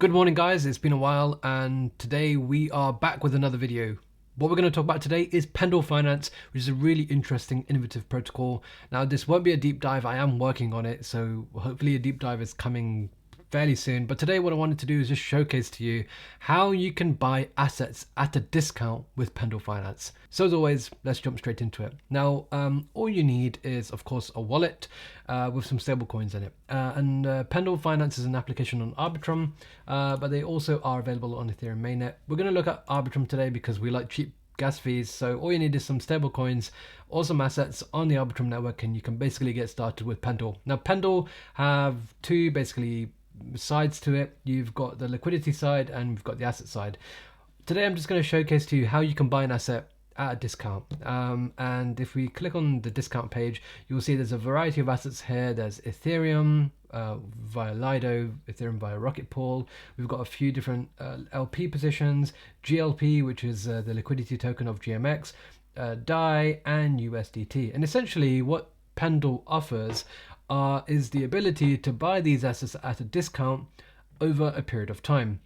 Good morning guys, it's been a while and today we are back with another video. What we're going to talk about today is Pendle Finance, which is a really interesting, innovative protocol. Now this won't be a deep dive, I am working on it, so hopefully a deep dive is coming fairly soon. But today what I wanted to do is just showcase to you how you can buy assets at a discount with Pendle Finance. So as always, let's jump straight into it. Now all you need is of course a wallet with some stable coins in it. Pendle Finance is an application on Arbitrum, but they also are available on Ethereum mainnet. We're going to look at Arbitrum today because we like cheap gas fees. So all you need is some stable coins or some assets on the Arbitrum network, and you can basically get started with Pendle. Now Pendle have two basically sides to it. You've got the liquidity side and we've got the asset side. Today I'm just going to showcase to you how you can buy an asset at a discount. And if we click on the discount page, you'll see there's a variety of assets here. There's Ethereum via Lido, Ethereum via Rocket Pool. We've got a few different LP positions, GLP, which is the liquidity token of GMX, DAI, and USDT. And essentially what Pendle offers is the ability to buy these assets at a discount over a period of time.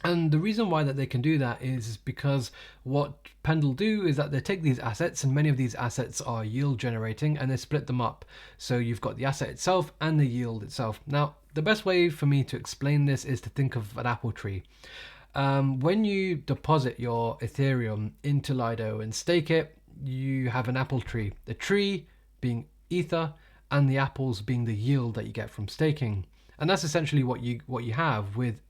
And the reason why that they can do that is because what Pendle do is that they take these assets, and many of these assets are yield generating, and they split them up. So you've got the asset itself and the yield itself. Now, the best way for me to explain this is to think of an apple tree. When you deposit your Ethereum into Lido and stake it, you have an apple tree. The tree being Ether, and the apples being the yield that you get from staking. And that's essentially what you have with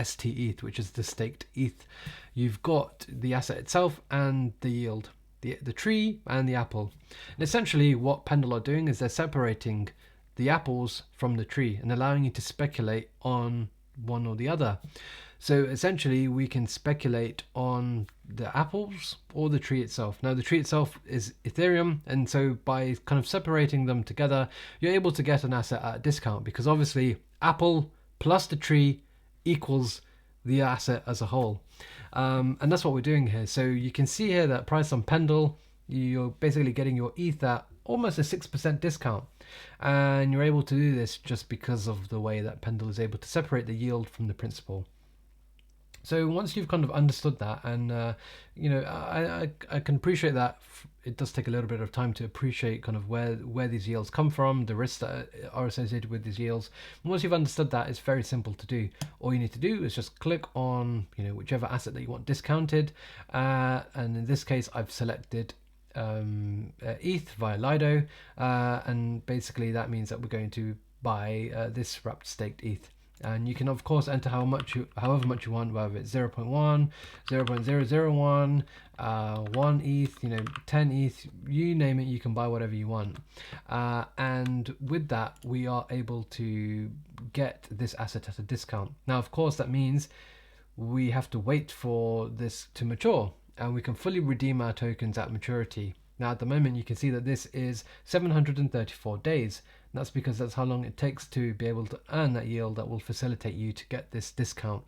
STETH, which is the staked ETH. You've got the asset itself and the yield, the tree and the apple. And essentially what Pendle are doing is they're separating the apples from the tree and allowing you to speculate on one or the other. So essentially we can speculate on the apples or the tree itself. Now the tree itself is Ethereum, and so by kind of separating them together, you're able to get an asset at a discount, because obviously apple plus the tree equals the asset as a whole. And that's what we're doing here. So you can see here that price on Pendle, you're basically getting your ETH at almost a 6% discount. And you're able to do this just because of the way that Pendle is able to separate the yield from the principal. So once you've kind of understood that, and I can appreciate that it does take a little bit of time to appreciate kind of where these yields come from, the risks that are associated with these yields. And once you've understood that, it's very simple to do. All you need to do is just click on whichever asset that you want discounted, and in this case I've selected ETH via Lido, and basically that means that we're going to buy this wrapped staked ETH. And you can of course enter however much you want, whether it's 0.1, 0.001, 1 ETH, 10 ETH, you name it, you can buy whatever you want. And with that, we are able to get this asset at a discount. Now, of course, that means we have to wait for this to mature, and we can fully redeem our tokens at maturity. Now, at the moment, you can see that this is 734 days. That's because that's how long it takes to be able to earn that yield that will facilitate you to get this discount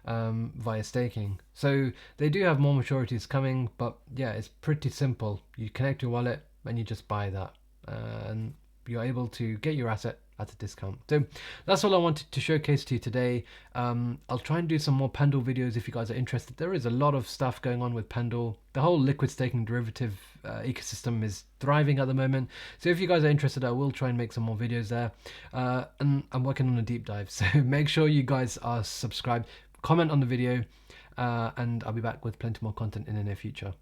via staking. So they do have more maturities coming, but yeah, it's pretty simple. You connect your wallet and you just buy that, and you're able to get your asset at a discount. So that's all I wanted to showcase to you today. I'll try and do some more Pendle videos if you guys are interested. There is a lot of stuff going on with Pendle. The whole liquid staking derivative ecosystem is thriving at the moment. So if you guys are interested, I will try and make some more videos there. And I'm working on a deep dive. So make sure you guys are subscribed, comment on the video, and I'll be back with plenty more content in the near future.